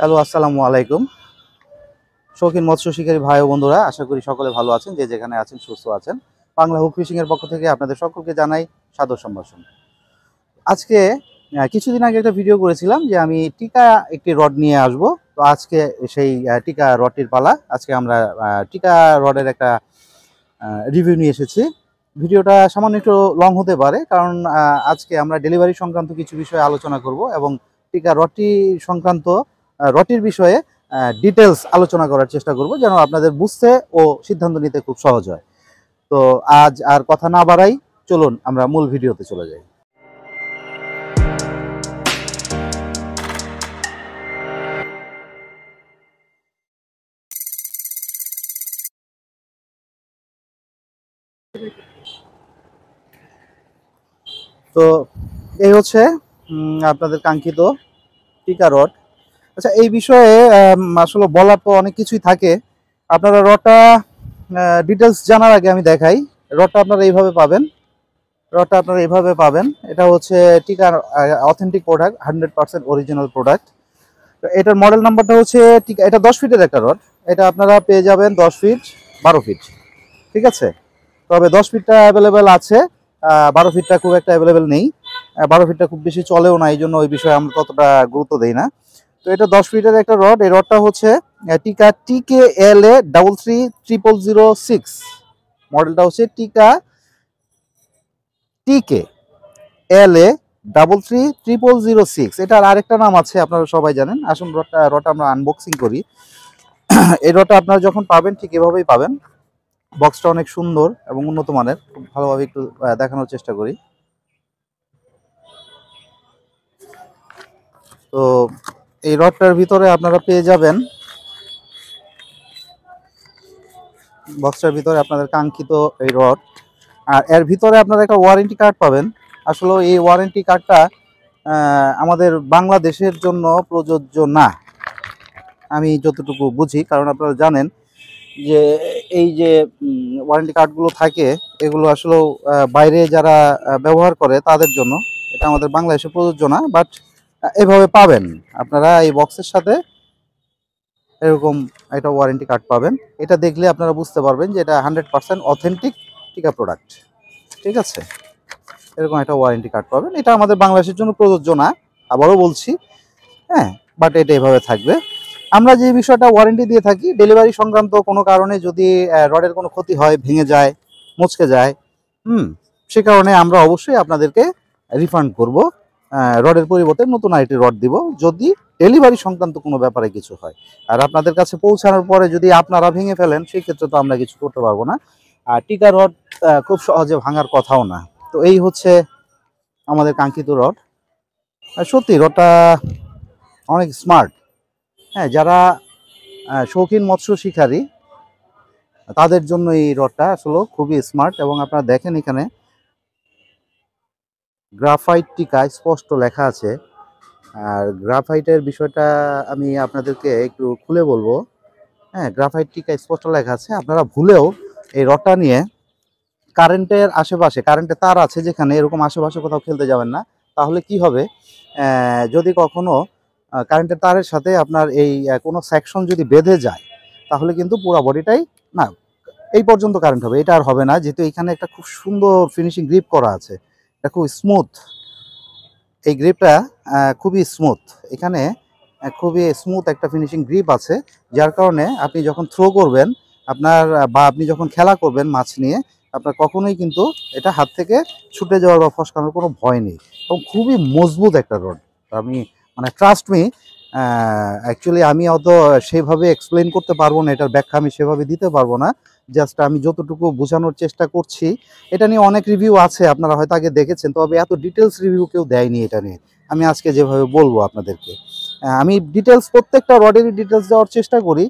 Hello, আসসালামু আলাইকুম। শৌখিন মৎস্য শিকারী ভাই ও বন্ধুরা, আশা করি সকলে ভালো আছেন, যে যেখানে আছেন সুস্থ আছেন। বাংলা হুক ফিশিং এর পক্ষ থেকে আপনাদের সকলকে জানাই সাদর সম্ভাষণ। আজকে কিছুদিন আগে একটা ভিডিও করেছিলাম যে আমি টিকা একটি রড নিয়ে আসব। তো আজকে সেই টিকা রডটির পালা। আজকে আমরা টিকা রডের একটা রিভিউ নিয়ে এসেছি। ভিডিওটা সামান্য একটু লং হতে পারে, কারণ আজকে আমরা ডেলিভারি সংক্রান্ত কিছু বিষয়ে আলোচনা করব এবং টিকা রডটি সংক্রান্ত রডটির বিষয়ে ডিটেলস আলোচনা করার চেষ্টা করব, যেন আপনাদের বুঝতে ও সিদ্ধান্ত নিতে খুব সহজ হয়। তো আজ আর কথা না বাড়াই, চলুন আমরা মূল ভিডিওতে চলে যাই। তো এই হচ্ছে আপনাদের কাঙ্ক্ষিত টিকা রড। আচ্ছা, এই বিষয়ে আসলে বলার তো অনেক কিছুই থাকে। আপনারা রডটা ডিটেলস জানার আগে আমি দেখাই। রডটা আপনারা এইভাবে পাবেন। এটা হচ্ছে টিকার অথেন্টিক প্রোডাক্ট, 100% অরিজিনাল প্রোডাক্ট। তো এটার মডেল নাম্বারটা হচ্ছে টিকা। এটা 10 ফিটের একটা রড। এটা আপনারা পেয়ে যাবেন 10 ফিট, 12 ফিট, ঠিক আছে। তবে 10 ফিটটা অ্যাভেলেবেল আছে, 12 ফিটটা খুব একটা অ্যাভেলেবেল নেই। 12 ফিটটা খুব বেশি চলেও না, এই জন্য ওই বিষয়ে আমরা ততটা গুরুত্ব দিই না। তো এটা 10 ফিটের একটা রড। এই রডটা হচ্ছে টিকা TKLA 333006। মডেলটা হচ্ছে টিকা TKLA 333006। এটার আরেকটা নাম আছে, আপনারা সবাই জানেন। আসুন রডটা আমরা আনবক্সিং করি। এই রডটা আপনারা যখন পাবেন ঠিক এভাবেই পাবেন। বক্সটা অনেক সুন্দর এবং উন্নত মানের। খুব ভালোভাবে একটু দেখানোর চেষ্টা করি। তো এই রডটার ভিতরে আপনারা পেয়ে যাবেন, বক্সটার ভিতরে আপনাদের কাঙ্ক্ষিত এই রড। আর এর ভিতরে আপনারা একটা ওয়ারেন্টি কার্ড পাবেন। আসলে এই ওয়ারেন্টি কার্ডটা আমাদের বাংলাদেশের জন্য প্রযোজ্য না, আমি যতটুকু বুঝি। কারণ আপনারা জানেন যে এই যে ওয়ারেন্টি কার্ডগুলো থাকে, এগুলো আসলে বাইরে যারা ব্যবহার করে তাদের জন্য। এটা আমাদের বাংলাদেশে প্রযোজ্য না, বাট এভাবে পাবেন আপনারা এই বক্সের সাথে। এরকম একটা ওয়ারেন্টি কার্ড পাবেন। এটা দেখলে আপনারা বুঝতে পারবেন যে এটা 100% অথেন্টিক টিকা প্রোডাক্ট, ঠিক আছে। এরকম একটা ওয়ারেন্টি কার্ড পাবেন। এটা আমাদের বাংলাদেশের জন্য প্রযোজ্য না, আবারও বলছি, হ্যাঁ, বাট এটা এভাবে থাকবে। আমরা যে বিষয়টা ওয়ারেন্টি দিয়ে থাকি, ডেলিভারি সংক্রান্ত কোনো কারণে যদি রডের কোনো ক্ষতি হয়, ভেঙে যায়, মুচকে যায়, সে কারণে আমরা অবশ্যই আপনাদেরকে রিফান্ড করব। রডের পরিবর্তে নতুন আরেকটি রড দিব, যদি ডেলিভারি সংক্রান্ত কোনো ব্যাপারে কিছু হয়। আর আপনাদের কাছে পৌঁছানোর পরে যদি আপনারা ভেঙে ফেলেন, সেই ক্ষেত্রে তো আমরা কিছু করতে পারবো না। আর টিকা রড খুব সহজে ভাঙার কথাও না। তো এই হচ্ছে আমাদের কাঙ্ক্ষিত রড। সত্যি রডটা অনেক স্মার্ট। হ্যাঁ, যারা শৌখিন মৎস্য শিকারী তাদের জন্য এই রডটা আসলে খুবই স্মার্ট। এবং আপনারা দেখেন এখানে গ্রাফাইট টিকা স্পষ্ট লেখা আছে। আর গ্রাফাইটের বিষয়টা আমি আপনাদেরকে একটু খুলে বলবো। হ্যাঁ, গ্রাফাইট টিকা স্পষ্ট লেখা আছে। আপনারা ভুলেও এই রডটা নিয়ে কারেন্টের আশেপাশে, কারেন্টের তার আছে যেখানে, এরকম আশেপাশে কোথাও খেলতে যাবেন না। তাহলে কি হবে, যদি কখনো কারেন্টের তারের সাথে আপনার এই কোনো সেকশন যদি বেঁধে যায়, তাহলে কিন্তু পুরো বডিটাই না, এই পর্যন্ত কারেন্ট হবে, এটা আর হবে না। যেহেতু এখানে একটা খুব সুন্দর ফিনিশিং গ্রিপ করা আছে, এটা খুব স্মুথ। এই গ্রিপটা খুবই স্মুথ। এখানে খুবই স্মুথ একটা ফিনিশিং গ্রিপ আছে, যার কারণে আপনি যখন থ্রো করবেন আপনার, বা আপনি যখন খেলা করবেন মাছ নিয়ে, আপনার কখনোই কিন্তু এটা হাত থেকে ছুটে যাওয়ার বা ফসকানোর কোনো ভয় নেই। এবং খুবই মজবুত একটা রড। আমি মানে ট্রাস্ট মি, অ্যাকচুয়ালি আমি অত সেভাবে এক্সপ্লেন করতে পারবো না, এটার ব্যাখ্যা আমি সেভাবে দিতে পারবো না। জাস্ট আমি যতটুকু বোঝানোর চেষ্টা করছি। এটা নিয়ে অনেক রিভিউ আছে, আপনারা হয়তো আগে দেখেছেন, তবে এত ডিটেলস রিভিউ কেউ দেয়নি এটা নিয়ে। আমি আজকে যেভাবে বলবো আপনাদেরকে, আমি ডিটেলস, প্রত্যেকটা রডেরই ডিটেলস দেওয়ার চেষ্টা করি।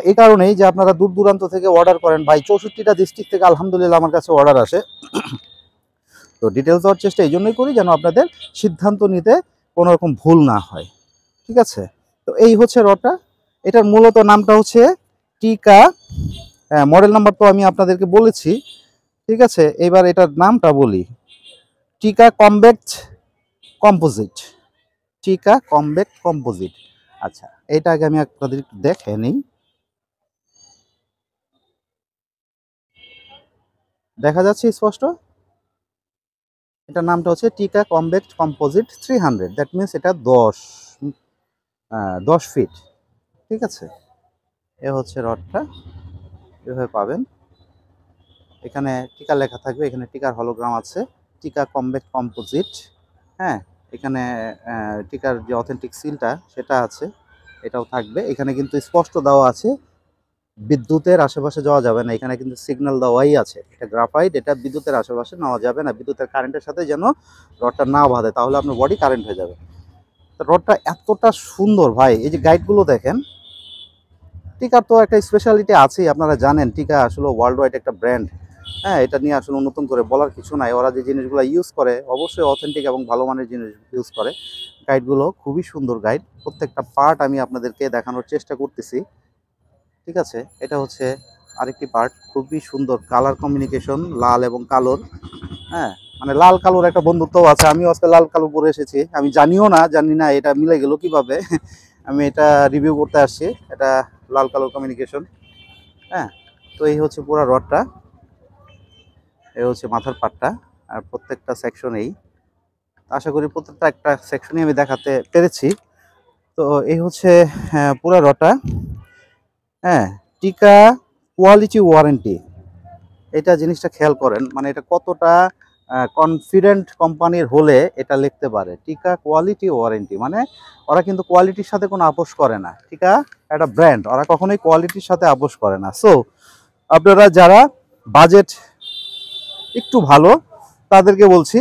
এই কারণেই যে আপনারা দূর দূরান্ত থেকে অর্ডার করেন ভাই, 64টা ডিস্ট্রিক্ট থেকে আলহামদুলিল্লাহ আমার কাছে অর্ডার আসে। তো ডিটেলস দেওয়ার চেষ্টা এই জন্যই করি, যেন আপনাদের সিদ্ধান্ত নিতে কোনো রকম ভুল না হয়, ঠিক আছে। তো এই হচ্ছে রডটা। এটার মূলত নামটা হচ্ছে টিকা। মডেল নাম্বার তো আমি আপনাদেরকে বলেছি, ঠিক আছে। এবার এটার নামটা বলি, টিকা কমব্যাক্ট কম্পোজিট। টিকা কমব্যাক্ট কম্পোজিট। আচ্ছা, এইটা আগে আমি আপনাদের একটু দেখে নিই। দেখা যাচ্ছে স্পষ্ট? এটার নামটা হচ্ছে টিকা কমব্যাক্ট কম্পোজিট 300, দ্যাট মিনস এটা 10 ফিট। ঠিক আছে, এ হচ্ছে রডটা, এভাবে পাবেন। এখানে টিকা লেখা থাকবে, এখানে টিকার হলোগ্রাম আছে, টিকা কমব্যাক্ট কম্পোজিট। হ্যাঁ, এখানে টিকার যে অথেন্টিক সিলটা সেটা আছে, এটাও থাকবে। এখানে কিন্তু স্পষ্ট দেওয়া আছে বিদ্যুতের আশেপাশে যাওয়া যাবে না, এখানে কিন্তু সিগন্যাল দেওয়াই আছে। এটা গ্রাফাইট, এটা বিদ্যুতের আশেপাশে নেওয়া যাবে না, বিদ্যুতের কারেন্টের সাথে যেন রডটা না বাঁধে, তাহলে আপনার বডি কারেন্ট হয়ে যাবে। তো রডটা এতটা সুন্দর ভাই, এই যে গাইডগুলো দেখেন। টিকার তো একটা স্পেশালিটি আছেই, আপনারা জানেন টিকা আসলে ওয়ার্ল্ড ওয়াইড একটা ব্র্যান্ড। হ্যাঁ, এটা নিয়ে আসলে নতুন করে বলার কিছু নাই। ওরা যে জিনিসগুলো ইউজ করে অবশ্যই অথেন্টিক এবং ভালো মানের জিনিস ইউজ করে। গাইডগুলো খুবই সুন্দর গাইড, প্রত্যেকটা পার্ট আমি আপনাদেরকে দেখানোর চেষ্টা করতেছি। ঠিক আছে, এটা হচ্ছে আরেকটি পার্ট, খুবই সুন্দর কালার কমিউনিকেশন, লাল এবং কালোর। হ্যাঁ, মানে লাল কালোর একটা বন্ধুত্ব আছে। আমিও আজকে লাল কালো পরে এসেছি, আমি জানি না এটা মিলে গেল কিভাবে। আমি এটা রিভিউ করতে আসছি, এটা লাল কালোর কমিউনিকেশন। হ্যাঁ, তো এই হচ্ছে পুরো রডটা, এই হচ্ছে মাথার পাটটা, আর প্রত্যেকটা সেকশনেই আশা করি প্রত্যেকটা একটা সেকশনই আমি দেখাতে পেরেছি। তো এই হচ্ছে পুরো রডটা। হ্যাঁ, টিকা কোয়ালিটি ওয়ারেন্টি, এটা জিনিসটা খেয়াল করেন, মানে এটা কতটা কনফিডেন্ট কোম্পানির হলে এটা লিখতে পারে টিকা কোয়ালিটি ওয়ারেন্টি। মানে ওরা কিন্তু কোয়ালিটির সাথে কোনো আপোষ করে না। টিকা একটা ব্র্যান্ড, ওরা কখনোই কোয়ালিটির সাথে আপোষ করে না। সো আপনারা যারা বাজেট একটু ভালো তাদেরকে বলছি,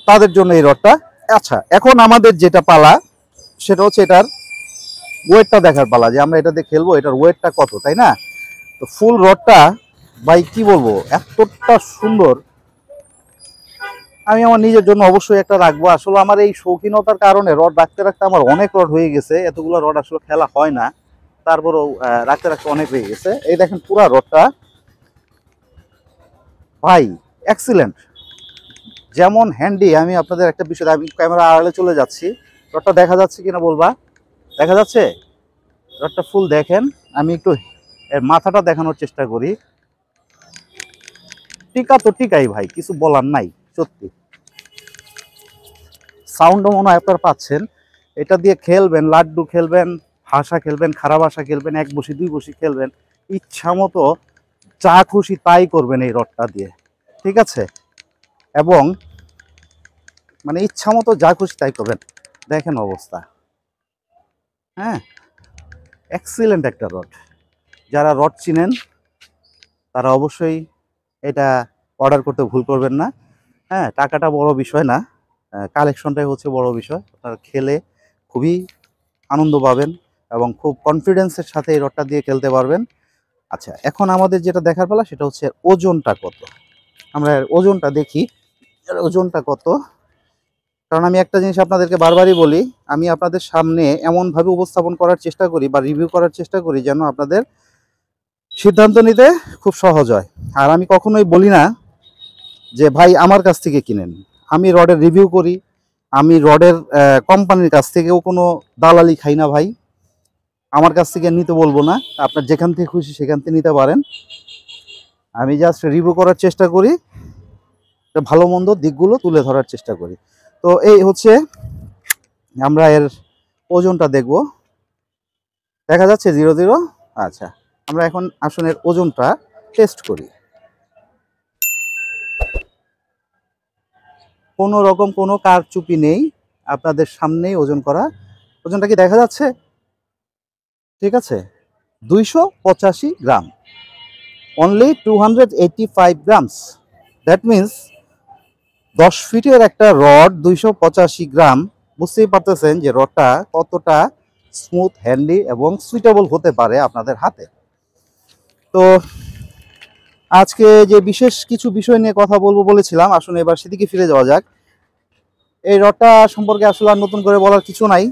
তাদের জন্য এই রডটা। আচ্ছা, এখন আমাদের যেটা পালা সেটা হচ্ছে এটার ওয়েটটা দেখার পালা, যে আমরা এটা দিয়ে খেলবো, এটার ওয়েটটা কত, তাই না? তো ফুল রডটা ভাই কি বলবো, এতটা সুন্দর। আমি আমার নিজের জন্য অবশ্যই একটা রাখবো। আসলে আমার এই শৌখিনতার কারণে রড রাখতে রাখতে আমার অনেক রড হয়ে গেছে, এতগুলো রড আসলে খেলা হয় না, তারপরেও রাখতে রাখতে অনেক হয়ে গেছে। এই দেখেন পুরা রডটা ভাই এক্সিলেন্ট, যেমন হ্যান্ডি। আমি আপনাদের একটা বিষয়, আমি ক্যামেরা আড়ালে চলে যাচ্ছি, রডটা দেখা যাচ্ছে কিনা বলবা? দেখা যাচ্ছে? রডটা ফুল দেখেন, আমি একটু এর মাথাটা দেখানোর চেষ্টা করি। টিকা তো টিকাই ভাই, কিছু বলার নাই সত্যি। সাউন্ডও মনে হয় আপনারা পাচ্ছেন। এটা দিয়ে খেলবেন, লাড্ডু খেলবেন, হাসা খেলবেন, খারাপ হাসা খেলবেন, এক বসি দুই বসি খেলবেন, ইচ্ছা মতো যা খুশি তাই করবেন এই রডটা দিয়ে। ঠিক আছে, এবং মানে ইচ্ছা মতো যা খুশি তাই করবেন। দেখেন অবস্থা। হ্যাঁ, এক্সিলেন্ট একটা রড। যারা রড চিনেন তারা অবশ্যই এটা অর্ডার করতে ভুল করবেন না। হ্যাঁ, টাকাটা বড় বিষয় না, কালেকশনটাই হচ্ছে বড় বিষয়। আপনারা খেলে খুবই আনন্দ পাবেন এবং খুব কনফিডেন্সের সাথে এই রডটা দিয়ে খেলতে পারবেন। আচ্ছা, এখন আমাদের যেটা দেখার পালা সেটা হচ্ছে ওজনটা কত। আমরা ওজনটা দেখি, এর ওজনটা কত। কারণ আমি একটা জিনিস আপনাদেরকে বারবারই বলি, আমি আপনাদের সামনে এমনভাবে উপস্থাপন করার চেষ্টা করি বা রিভিউ করার চেষ্টা করি যেন আপনাদের সিদ্ধান্ত নিতে খুব সহজ হয়। আর আমি কখনোই বলি না যে ভাই আমার কাছ থেকে কিনেন। আমি রডের রিভিউ করি, আমি রডের কোম্পানির কাছ থেকেও কোনো দালালি খাই না ভাই। আমার কাছ থেকে নিতে বলবো না, আপনার যেখান থেকে খুশি সেখান থেকে নিতে পারেন। আমি জাস্ট রিভিউ করার চেষ্টা করি, ভালো মন্দ দিকগুলো তুলে ধরার চেষ্টা করি। তো এই হচ্ছে আমরা এর ওজনটা দেখব। দেখা যাচ্ছে 00। আচ্ছা, আমরা এখন আসনের ওজনটা টেস্ট করি। কোনো রকম কোনো কারচুপি নেই, আপনাদের সামনেই ওজন করা। ওজনটা কি দেখা যাচ্ছে? ঠিক আছে, 285 গ্রাম, অনলি 285 গ্রামস। দ্যাট মিনস 10 ফিটের একটা রড 285 গ্রাম। বুঝতেই পারতেছেন যে রডটা কতটা স্মুথ, হ্যান্ডি এবং সুইটেবল হতে পারে আপনাদের হাতে। তো আজকে যে বিশেষ কিছু বিষয় নিয়ে কথা বলবো বলেছিলাম, আসলে এবার সেদিকে ফিরে যাওয়া যাক। এই রডটা সম্পর্কে আসলে আর নতুন করে বলার কিছু নাই।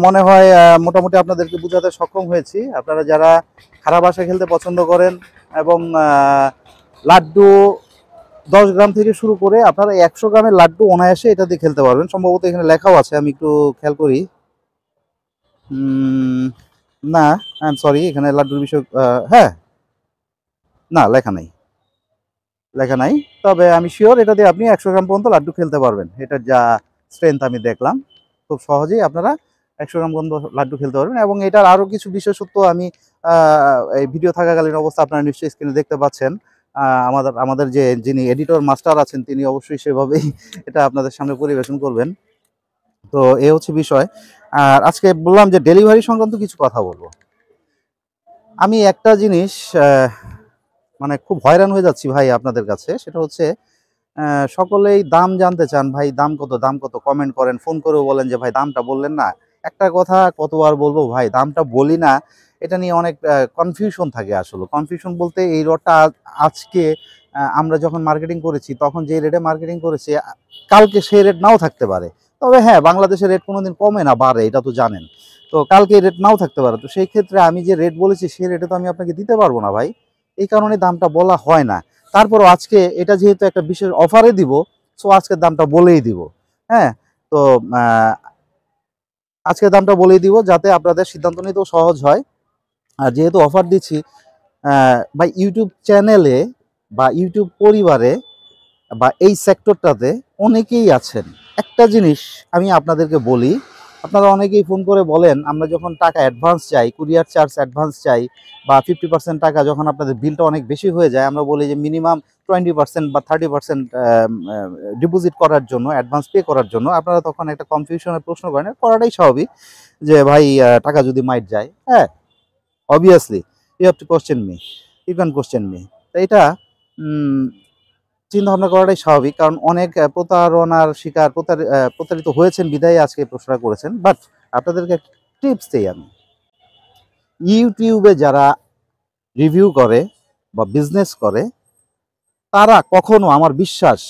মনে হয় মোটামুটি আপনাদেরকে বোঝাতে সক্ষম হয়েছি। আপনারা যারা খারাপ ভাষা খেলতে পছন্দ করেন এবং লাড্ডু 10 গ্রাম থেকে শুরু করে আপনারা 100 গ্রামের লাড্ডু অনায়াসে এটা দিয়ে খেলতে পারবেন। সম্ভবত এখানে লেখাও আছে, আমি একটু খেয়াল করি। না, আই এম সরি, এখানে লাড্ডুর বিষয় হ্যাঁ, না লেখা নাই, লেখা নাই। তবে আমি শিওর এটা দিয়ে আপনি 100 গ্রাম পর্যন্ত লাড্ডু খেলতে পারবেন। এটার যা স্ট্রেংথ আমি দেখলাম, খুব সহজেই আপনারা 100 গ্রাম পর্যন্ত লাড্ডু খেলতে পারবেন। এবং এটার আরও কিছু বিশেষত্ব আমি এই ভিডিও থাকাকালীন অবস্থা আপনারা নিশ্চয়ই স্ক্রিনে দেখতে পাচ্ছেন। আমাদের যে যিনি এডিটর মাস্টার আছেন তিনি অবশ্যই সেভাবেই এটা আপনাদের সামনে পরিবেশন করবেন। তো এ হচ্ছে বিষয়। আর আজকে বললাম যে ডেলিভারি সংক্রান্ত কিছু কথা বলবো। আমি একটা জিনিস মানে খুব হয়রান হয়ে যাচ্ছি ভাই আপনাদের কাছে, সেটা হচ্ছে সকলেই দাম জানতে চান, ভাই দাম কত, দাম কত, কমেন্ট করেন, ফোন করেও বলেন যে ভাই দামটা বললেন না। একটা কথা কতবার বলবো ভাই, দামটা বলি না, এটা নিয়ে অনেক কনফিউশন থাকে। আসলে কনফিউশন বলতে এই রডটা আজকে আমরা যখন মার্কেটিং করেছি তখন যে রেটে মার্কেটিং করেছি কালকে সেই রেট নাও থাকতে পারে। তবে হ্যাঁ, বাংলাদেশের রেট কোনোদিন কমে না, বাড়ে, এটা তো জানেন। তো কালকে রেট নাও থাকতে পারে, তো সেই ক্ষেত্রে আমি যে রেট বলেছি সেই রেটে তো আমি আপনাকে দিতে পারবো না ভাই। এই কারণে দামটা বলা হয় না। তারপরও আজকে এটা যেহেতু একটা বিশেষ অফারে দিব, সো আজকের দামটা বলেই দিব। হ্যাঁ, তো আজকের দামটা বলেই দিব যাতে আপনাদের সিদ্ধান্ত নিতেও সহজ হয়। আর যেহেতু অফার দিচ্ছি, বা ইউটিউব চ্যানেলে বা ইউটিউব পরিবারে বা এই সেক্টরটাতে অনেকেই আছেন। একটা জিনিস আমি আপনাদেরকে বলি, আপনারা অনেকেই ফোন করে বলেন আমরা যখন টাকা অ্যাডভান্স চাই, কুরিয়ার চার্জ অ্যাডভান্স চাই, বা 50% টাকা যখন আপনাদের বিলটা অনেক বেশি হয়ে যায়, আমরা বলি যে মিনিমাম 20% বা 30% ডিপোজিট করার জন্য, অ্যাডভান্স পে করার জন্য। আপনারা তখন একটা কনফিউশনের প্রশ্ন করেন, করাটাই স্বাভাবিক যে ভাই টাকা যদি মাইট যায়। হ্যাঁ, obviously you have to question me, you can question me. তো এটা চিন্তা ভাবনা করাটাই স্বাভাবিক, কারণ অনেক প্রতারণার শিকার, প্রতারিত হয়েছেন বিধায় আজকে এই প্রশ্নটা করেছেন। বাট আপনাদেরকে একটা টিপস দিই আমি, ইউটিউবে যারা রিভিউ করে বা বিজনেস করে তারা কখনো, আমার বিশ্বাস,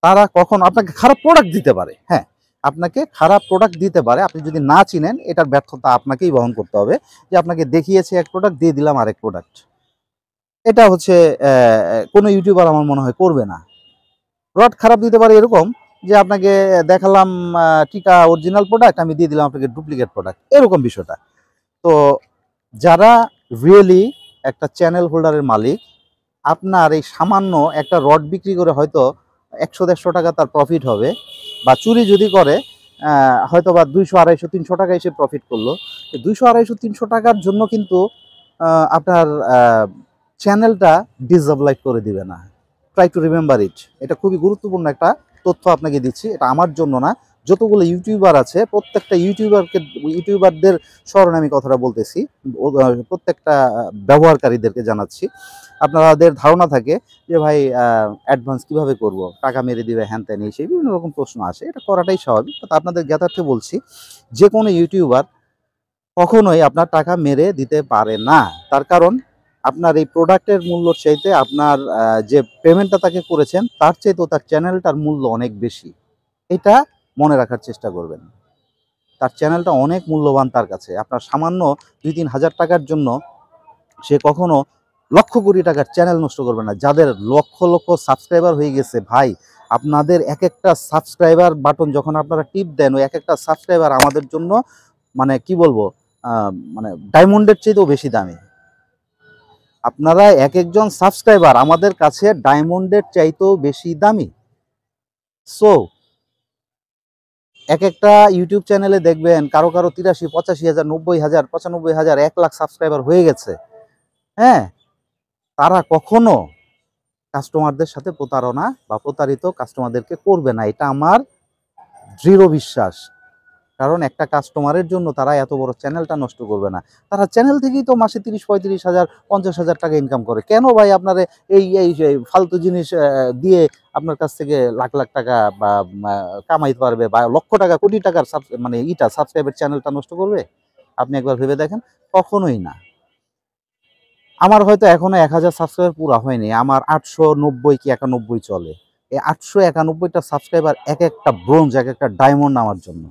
তারা কখনো আপনাকে খারাপ প্রোডাক্ট দিতে পারে। হ্যাঁ, আপনাকে খারাপ প্রোডাক্ট দিতে পারে, আপনি যদি না চিনেন এটার ব্যর্থতা আপনাকেই বহন করতে হবে। যে আপনাকে দেখিয়েছে এক প্রোডাক্ট, দিয়ে দিলাম আরেক প্রোডাক্ট, এটা হচ্ছে কোনো ইউটিউবার আমার মনে হয় করবে না। রড খারাপ দিতে পারে এরকম যে আপনাকে দেখালাম টিকা অরিজিনাল প্রোডাক্ট, আমি দিয়ে দিলাম আপনাকে ডুপ্লিকেট প্রোডাক্ট, এরকম বিষয়টা। তো যারা রিয়েলি একটা চ্যানেল হোল্ডারের মালিক, আপনার এই সামান্য একটা রড বিক্রি করে হয়তো 100-150 টাকা তার প্রফিট হবে, বা চুরি যদি করে হয়তো বা 200-250-300 টাকা এসে প্রফিট করলো। 200-250-300 টাকার জন্য কিন্তু আপনার চ্যানেলটা ডিসঅ্যাবলাইট করে দিবে না। Try to remember it. এটা খুবই গুরুত্বপূর্ণ একটা তথ্য আপনাকে দিচ্ছি, এটা আমার জন্য না, যতগুলো ইউটিউবার আছে প্রত্যেকটা ইউটিউবারদের স্মরণে আমি কথাটা বলতেছি, প্রত্যেকটা ব্যবহারকারীদেরকে জানাচ্ছি। আপনাদের ধারণা থাকে যে ভাই অ্যাডভান্স কিভাবে করব, টাকা মেরে দিবে, হ্যান ত্যান, এই সেই বিভিন্ন রকম প্রশ্ন আসে, এটা করাটাই স্বাভাবিক। তো আপনাদের জ্ঞাতার্থে বলছি, যে কোনো ইউটিউবার কখনোই আপনার টাকা মেরে দিতে পারে না। তার কারণ আপনার এই প্রোডাক্টের মূল্যর চাইতে আপনার যে পেমেন্টটা তাকে করেছেন তার চাইতেও তার চ্যানেলটার মূল্য অনেক বেশি। এটা মনে রাখার চেষ্টা করবেন। তার চ্যানেলটা অনেক মূল্যবান তার কাছে। আপনার সামান্য 2-3 হাজার টাকার জন্য সে কখনো লক্ষ কোটি টাকার চ্যানেল নষ্ট করবে না। যাদের লক্ষ লক্ষ সাবস্ক্রাইবার হয়ে গেছে ভাই, আপনাদের এক একটা সাবস্ক্রাইবার বাটন যখন আপনারা টিপ দেন, ওই এক একটা সাবস্ক্রাইবার আমাদের জন্য মানে কি বলবো, মানে ডায়মন্ডের চাইতেও বেশি দামি। আপনারা এক একজন সাবস্ক্রাইবার আমাদের কাছে ডায়মন্ডের চাইতেও বেশি দামি। সো এক একটা ইউটিউব চ্যানেলে দেখবেন কারো কারো 83-85 হাজার, 90,000, 95,000, 1 লাখ সাবস্ক্রাইবার হয়ে গেছে। হ্যাঁ, তারা কখনো কাস্টমারদের সাথে প্রতারণা বা প্রতারিত কাস্টমারদেরকে করবে না, এটা আমার দৃঢ় বিশ্বাস। কারণ একটা কাস্টমারের জন্য তারা এত বড় চ্যানেলটা নষ্ট করবে না। তারা চ্যানেল থেকেই তো মাসে 30-35 হাজার, 50,000 টাকা ইনকাম করে। কেন ভাই আপনারে এই এই ফালতু জিনিস দিয়ে আপনার কাছ থেকে লাখ লাখ টাকা বা কামাইতে পারবে, বা লক্ষ টাকা, কোটি টাকার মানে সাবস্ক্রাইবের চ্যানেলটা নষ্ট করবে? আপনি একবার ভেবে দেখেন, কখনোই না। আমার হয়তো এখনো 1,000 সাবস্ক্রাইবার পুরা হয়নি, আমার 890 কি 91 চলে। এই 891টা সাবস্ক্রাইবার এক একটা ব্রোঞ্জ, এক একটা ডায়মন্ড আমার জন্য।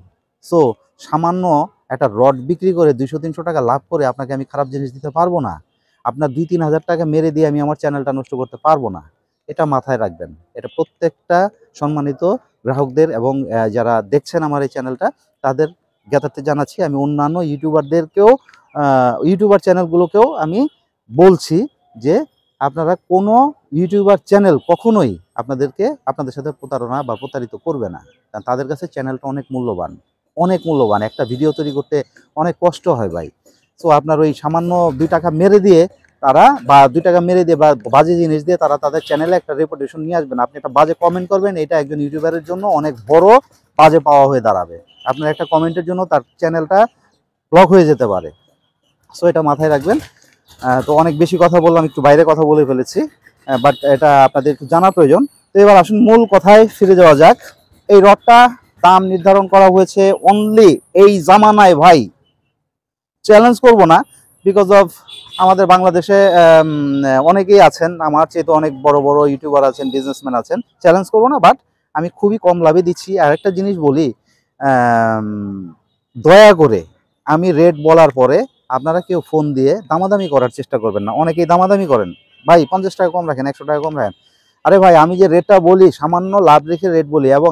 সো সামান্য একটা রড বিক্রি করে 200-300 টাকা লাভ করে আপনাকে আমি খারাপ জিনিস দিতে পারবো না। আপনার 2-3 হাজার টাকা মেরে দিয়ে আমি আমার চ্যানেলটা নষ্ট করতে পারবো না। এটা মাথায় রাখবেন। এটা প্রত্যেকটা সম্মানিত গ্রাহকদের এবং যারা দেখছেন আমার এই চ্যানেলটা, তাদের জ্ঞাতার্থে জানাচ্ছি। আমি অন্যান্য ইউটিউবারদেরকেও ইউটিউবার চ্যানেলগুলোকেও আমি বলছি যে আপনারা কোনো ইউটিউবার চ্যানেল কখনোই আপনাদের সাথে প্রতারণা বা প্রতারিত করবে না, কারণ তাদের কাছে চ্যানেলটা অনেক মূল্যবান, অনেক মূল্যবান। একটা ভিডিও তৈরি করতে অনেক কষ্ট হয় ভাই। সো আপনার ওই সামান্য 2 টাকা মেরে দিয়ে তারা, বা 2 টাকা মেরে দিয়ে বা বাজে জিনিস দিয়ে তারা তাদের চ্যানেলে একটা রেপুটেশন নিয়ে আসবেন। আপনি একটা বাজে কমেন্ট করবেন, এটা একজন ইউটিউবারের জন্য অনেক বড় বাজে পাওয়া হয়ে দাঁড়াবে। আপনার একটা কমেন্টের জন্য তার চ্যানেলটা ব্লক হয়ে যেতে পারে। সো এটা মাথায় রাখবেন। তো অনেক বেশি কথা বললাম, একটু বাইরে কথা বলে ফেলেছি, বাট এটা আপনাদের একটু জানা প্রয়োজন। তো এবার আসুন মূল কথায় ফিরে যাওয়া যাক। এই রডটা দাম নির্ধারণ করা হয়েছে অনলি এই জামানায় ভাই, চ্যালেঞ্জ করব না, বিকজ অফ আমাদের বাংলাদেশে অনেকেই আছেন, আমার চেয়ে তো অনেক বড় বড় ইউটিউবার আছেন, বিজনেসম্যান আছেন, চ্যালেঞ্জ করব না, বাট আমি খুবই কম লাভে দিচ্ছি। আর একটা জিনিস বলি, দয়া করে আমি রেট বলার পরে আপনারা কেউ ফোন দিয়ে দামাদামি করার চেষ্টা করবেন না। অনেকেই দামাদামি করেন, ভাই 50 টাকা কম রাখেন, 100 টাকা কম রাখেন। আরে ভাই, আমি যে রেটটা বলি সামান্য লাভ রেখে রেট বলি, এবং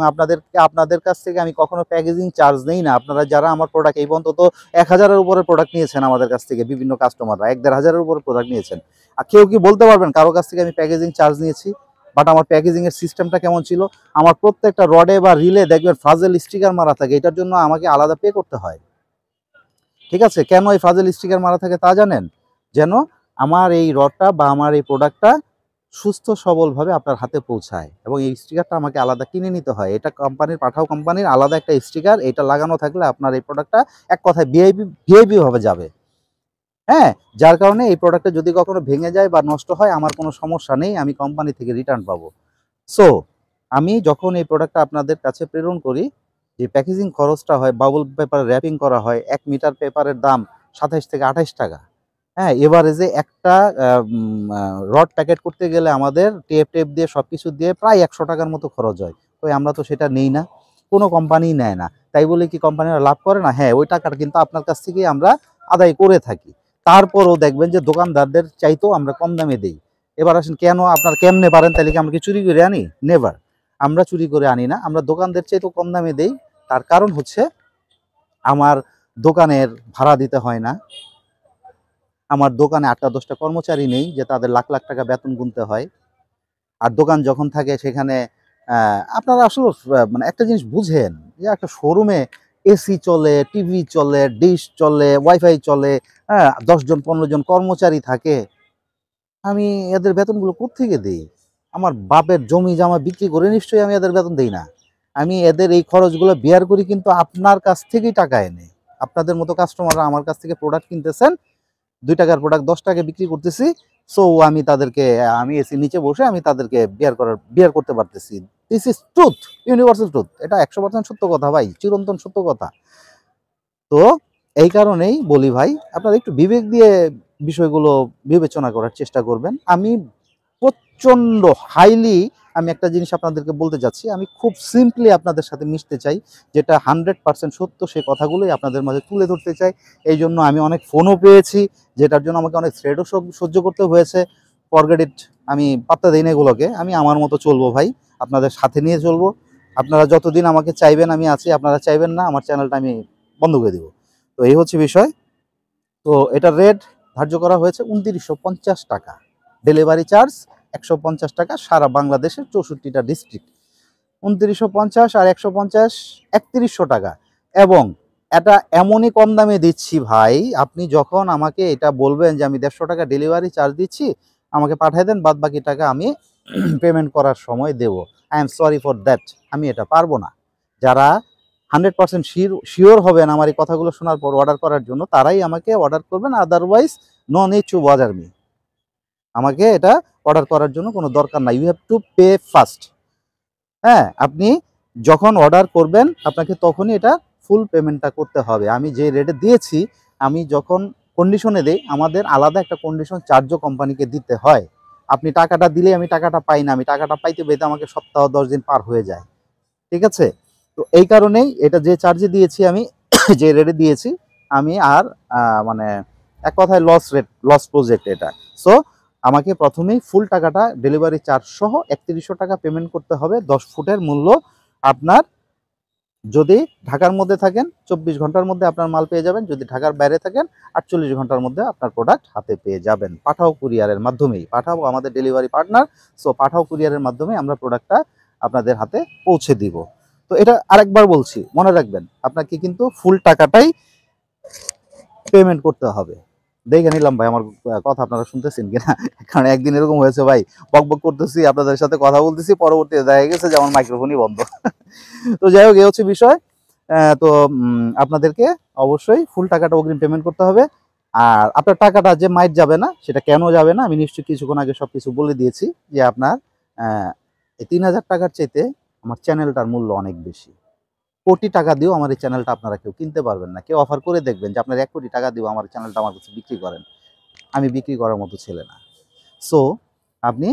আপনাদের কাছ থেকে আমি কখনো প্যাকেজিং চার্জ নেই না। আপনারা যারা আমার প্রোডাক্ট এই পর্যন্ত তো 1000-এর উপরে প্রোডাক্ট নিয়েছেন আমাদের কাছ থেকে, বিভিন্ন কাস্টমাররা 1-1500-এর উপরে প্রোডাক্ট নিয়েছেন। আর কেউ কি বলতে পারবেন কারো কাছ থেকে আমি প্যাকেজিং চার্জ নিয়েছি? বাট আমার প্যাকেজিংয়ের সিস্টেমটা কেমন ছিল, আমার প্রত্যেকটা রডে বা রিলে দেখবেন ফাজেল স্টিকার মারা থাকে, এটার জন্য আমাকে আলাদা পে করতে হয়। ঠিক আছে, কেন এই ফাজেল স্টিকার মারা থাকে তা জানেন? যেন আমার এই রডটা বা আমার এই প্রোডাক্টটা সুস্থ সবলভাবে আপনার হাতে পৌঁছায়, এবং এই স্টিকারটা আমাকে আলাদা কিনে নিতে হয়। এটা কোম্পানির, পাঠাও কোম্পানির আলাদা একটা স্টিকার, এটা লাগানো থাকলে আপনার এই প্রোডাক্টটা এক কথায় ভিআইপি ভাবে যাবে। হ্যাঁ, যার কারণে এই প্রোডাক্টটা যদি কখনো ভেঙে যায় বা নষ্ট হয়, আমার কোনো সমস্যা নেই, আমি কোম্পানি থেকে রিটার্ন পাবো। সো আমি যখন এই প্রোডাক্টটা আপনাদের কাছে প্রেরণ করি, যে প্যাকেজিং খরচটা হয়, বাবল পেপার র্যাপিং করা হয়, 1 মিটার পেপারের দাম 27 থেকে 28 টাকা। হ্যাঁ, এভারেজে একটা রড প্যাকেট করতে গেলে আমাদের টেপ দিয়ে সব কিছু দিয়ে প্রায় 100 টাকার মতো খরচ হয়। তো আমরা তো সেটা নেই না, কোনো কোম্পানিই নেয় না। তাই বলে কি কোম্পানিরা লাভ করে না? হ্যাঁ, ওই টাকাটা কিন্তু আপনার কাছ থেকেই আমরা আদায় করে থাকি। তারপরও দেখবেন যে দোকানদারদের চাইতেও আমরা কম দামে দেই। এবার আসেন, কেন আপনারা কেমনে পারেন? তাহলে কি আমরা কি চুরি করে আনি? নেভার। আমরা চুরি করে আনি না, আমরা দোকানদের চাইতেও কম দামে দেই। তার কারণ হচ্ছে আমার দোকানের ভাড়া দিতে হয় না, আমার দোকানে 8টা-10টা কর্মচারী নেই যে তাদের লাখ লাখ টাকা বেতন গুনতে হয়। আর দোকান যখন থাকে সেখানে আপনারা আসলে মানে একটা জিনিস বুঝেন যে একটা শোরুমে এসি চলে, টিভি চলে, ডিশ চলে, ওয়াইফাই চলে, হ্যাঁ, 10 জন 15 জন কর্মচারী থাকে। আমি এদের বেতনগুলো কোত্থেকে দেই? আমার বাপের জমি জামা বিক্রি করে নিশ্চয়ই আমি এদের বেতন দেই না। আমি এদের এই খরচগুলো বেয়ার করি কিন্তু আপনার কাছ থেকেই টাকা এনে। আপনাদের মতো কাস্টমাররা আমার কাছ থেকে প্রোডাক্ট কিনতেছেন, 2 টাকার প্রোডাক্ট 10 টাকায় বিক্রি করতেছি। সো আমি এসির নিচে বসে আমি তাদেরকে বিয়ার করতে পারতেছি। This is truth, universal truth. এটা 100% সত্য কথা ভাই, চিরন্তন সত্য কথা। তো এই কারণেই বলি ভাই, আপনারা একটু বিবেক দিয়ে বিষয়গুলো বিবেচনা করার চেষ্টা করবেন। আমি প্রচণ্ড হাইলি, আমি একটা জিনিস আপনাদেরকে বলতে চাচ্ছি, আমি খুব সিম্পলি আপনাদের সাথে মিশতে চাই, যেটা 100% সত্য, সেই কথাগুলোই আপনাদের মাঝে তুলে ধরতে চাই। এই জন্য আমি অনেক ফোনও পেয়েছি, যেটার জন্য আমাকে অনেক থ্রেডও সহ্য করতে হয়েছে। ফরগেট ইট, আমি পাত্তা দিই না এগুলোকে। আমি আমার মতো চলবো ভাই, আপনাদের সাথে নিয়ে চলবো। আপনারা যতদিন আমাকে চাইবেন আমি আছি, আপনারা চাইবেন না আমার চ্যানেলটা আমি বন্ধ করে দিব। তো এই হচ্ছে বিষয়। তো এটার রেট ধার্য করা হয়েছে 2950 টাকা, ডেলিভারি চার্জ 150 টাকা, সারা বাংলাদেশের 64টা ডিস্ট্রিক্ট। 2950 আর 150 3100 টাকা। এবং এটা এমনই কম দামে দিচ্ছি ভাই, আপনি যখন আমাকে এটা বলবেন যে আমি 150 টাকা ডেলিভারি চার্জ দিচ্ছি, আমাকে পাঠিয়ে দেন, বাদ বাকি টাকা আমি পেমেন্ট করার সময় দেব। I am sorry for that, আমি এটা পারবো না। যারা 100% শিওর হবেন আমার এই কথাগুলো শোনার পর অর্ডার করার জন্য, তারাই আমাকে অর্ডার করবেন, otherwise no need to bother me. আমাকে এটা অর্ডার করার জন্য কোনো দরকার নাই, you have to pay first. হ্যাঁ, আপনি যখন অর্ডার করবেন আপনাকে তখনই এটা ফুল পেমেন্টটা করতে হবে। আমি যে রেটে দিয়েছি, আমি যখন কন্ডিশনে দেই, আমাদের আলাদা একটা কন্ডিশন চার্জও কোম্পানিকে দিতে হয়। আপনি টাকাটা দিলে আমি টাকাটা পাই না, আমি টাকাটা পাইতে পাইতে আমাকে সপ্তাহ 10 দিন পার হয়ে যায়। ঠিক আছে, তো এই কারণেই এটা যে চার্জে দিয়েছি আমি যে রেটে দিয়েছি, আমি আর মানে এক কথায় লস প্রজেক্ট এটা। সো আমাকে প্রথমেই ফুল টাকাটা ডেলিভারি চার্জ সহ 3100 টাকা পেমেন্ট করতে হবে। 10 ফুটের মূল্য আপনার যদি ঢাকার মধ্যে থাকেন 24 ঘন্টার মধ্যে আপনার মাল পেয়ে যাবেন, যদি ঢাকার বাইরে থাকেন 48 ঘন্টার মধ্যে আপনার প্রোডাক্ট হাতে পেয়ে যাবেন। পাঠাও কুরিয়ারের মাধ্যমেই, পাঠাও আমাদের ডেলিভারি পার্টনার, সো পাঠাও কুরিয়ারের মাধ্যমে আমরা প্রোডাক্টটা আপনাদের হাতে পৌঁছে দিব। তো এটা আরেকবার বলছি, মনে রাখবেন আপনাকে কিন্তু ফুল টাকাটাই পেমেন্ট করতে হবে। দেখে নিলাম ভাই আমার কথা আপনারা শুনতেছেন কিনা, কারণ একদিন এরকম হয়েছে ভাই, বক বক করতেছি আপনাদের সাথে কথা বলতেছি, পরবর্তীতে দেখা গেছে যে আমার মাইক্রোফোনই বন্ধ। তো যাই হোক, এই হচ্ছে বিষয়। তো আপনাদেরকে অবশ্যই ফুল টাকাটা অগ্রিম পেমেন্ট করতে হবে। আর আপনার টাকাটা যে মাইট যাবে না, সেটা কেন যাবে না আমি নিশ্চয়ই কিছুক্ষণ আগে সবকিছু বলে দিয়েছি, যে আপনার এই 3000 টাকার চাইতে আমার চ্যানেলটার মূল্য অনেক বেশি। কোটি টাকা দিয়েও আমার এই চ্যানেলটা আপনারা কেউ কিনতে পারবেন না। কেউ অফার করে দেখবেন যে আপনার 1 কোটি টাকা দিয়েও আমার চ্যানেলটা আমার কাছে বিক্রি করেন, আমি বিক্রি করার মতো ছেলে না। সো আপনি,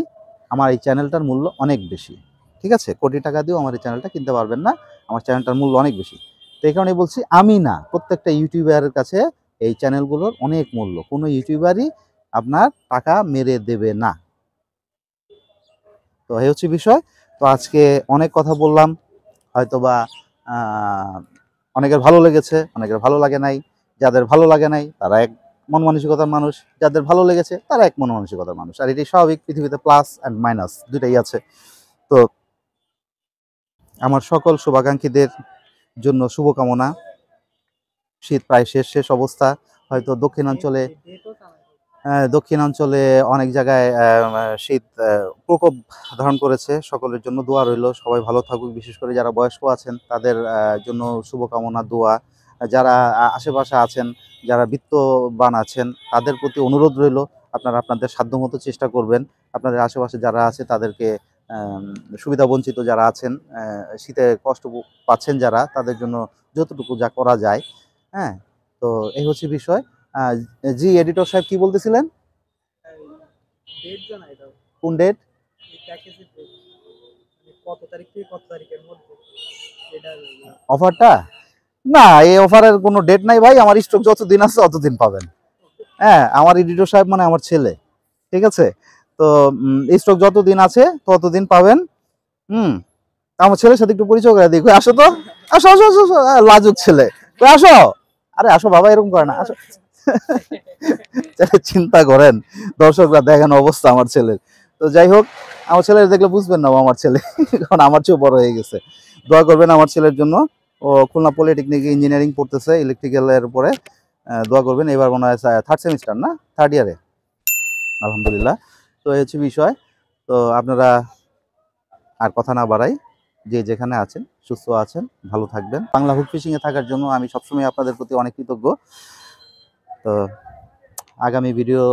আমার এই চ্যানেলটার মূল্য অনেক বেশি, ঠিক আছে? কোটি টাকা দিয়েও আমার এই চ্যানেলটা কিনতে পারবেন না, আমার চ্যানেলটার মূল্য অনেক বেশি। তো এই কারণে বলছি, আমি না, প্রত্যেকটা ইউটিউবারের কাছে এই চ্যানেলগুলোর অনেক মূল্য। কোনো ইউটিউবারই আপনার টাকা মেরে দেবে না। তো এই হচ্ছে বিষয়। তো আজকে অনেক কথা বললাম, হয়তোবা অনেকের ভালো লেগেছে, অনেকের ভালো লাগে নাই। যাদের ভালো লাগে নাই তারা এক মন মানসিকতার মানুষ, যাদের ভালো লেগেছে তারা এক মন মানসিকতার মানুষ। আর এটি স্বাভাবিক, পৃথিবীতে প্লাস অ্যান্ড মাইনাস দুটাই আছে। তো আমার সকল শুভাকাঙ্ক্ষীদের জন্য শুভকামনা। শীত প্রায় শেষ শেষ অবস্থা, হয়তো দক্ষিণাঞ্চলে অনেক জায়গায় শীত প্রকোপ ধারণ করেছে। সকলের জন্য দোয়া রইল, সবাই ভালো থাকুক। বিশেষ করে যারা বয়স্ক আছেন তাদের জন্য শুভকামনা, দোয়া। যারা আশেপাশে আছেন, যারা বিত্তবান আছেন, তাদের প্রতি অনুরোধ রইল আপনারা আপনাদের সাধ্যমতো চেষ্টা করবেন আপনাদের আশেপাশে যারা আছে তাদেরকে, সুবিধা বঞ্চিত যারা আছেন, শীতে কষ্ট পাচ্ছেন যারা, তাদের জন্য যতটুকু যা করা যায়। হ্যাঁ, তো এই হচ্ছে বিষয়। জি এডিটর সাহেব কি বলতেছিলেন? কোন ডেট? অফারটা? না, এই অফারের কোনো ডেট নাই ভাই, আমার স্টক যতদিন আছে ততদিন পাবেন। হ্যাঁ, আমার এডিটর সাহেব মানে আমার ছেলে, ঠিক আছে? তো স্টক যতদিন আছে ততদিন পাবেন। হুম, আমার ছেলের সাথে একটু পরিচয় করে দিই। আসো তো, আসো আসো আসো আসো, লাজুক ছেলে, আসো। আরে আসো বাবা, এরকম করে না, আসো। চিন্তা করেন, দর্শকরা দেখেন অবস্থা আমার ছেলের। তো যাই হোক, আমার ছেলের দেখলে বুঝবেন না আমার ছেলে, কারণ আমার চেয়েও বড় হয়ে গেছে। দোয়া করবেন আমার ছেলের জন্য, ও খুলনা পলিটেকনিকে ইঞ্জিনিয়ারিং পড়তেছে ইলেকট্রিক্যালের উপরে। দোয়া করবেন, এবার মনে হয় 3rd সেমিস্টার না 3rd ইয়ারে, আলহামদুলিল্লাহ। তো এই হচ্ছে বিষয়। তো আপনারা, আর কথা না বাড়াই, যে যেখানে আছেন সুস্থ আছেন, ভালো থাকবেন। বাংলা হুক ফিশিংয়ে থাকার জন্য আমি সবসময় আপনাদের প্রতি অনেক কৃতজ্ঞ। তো আগামী ভিডিও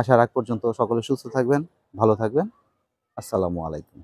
আসার আগ পর্যন্ত সকলে সুস্থ থাকবেন, ভালো থাকবেন। আসসালামু আলাইকুম।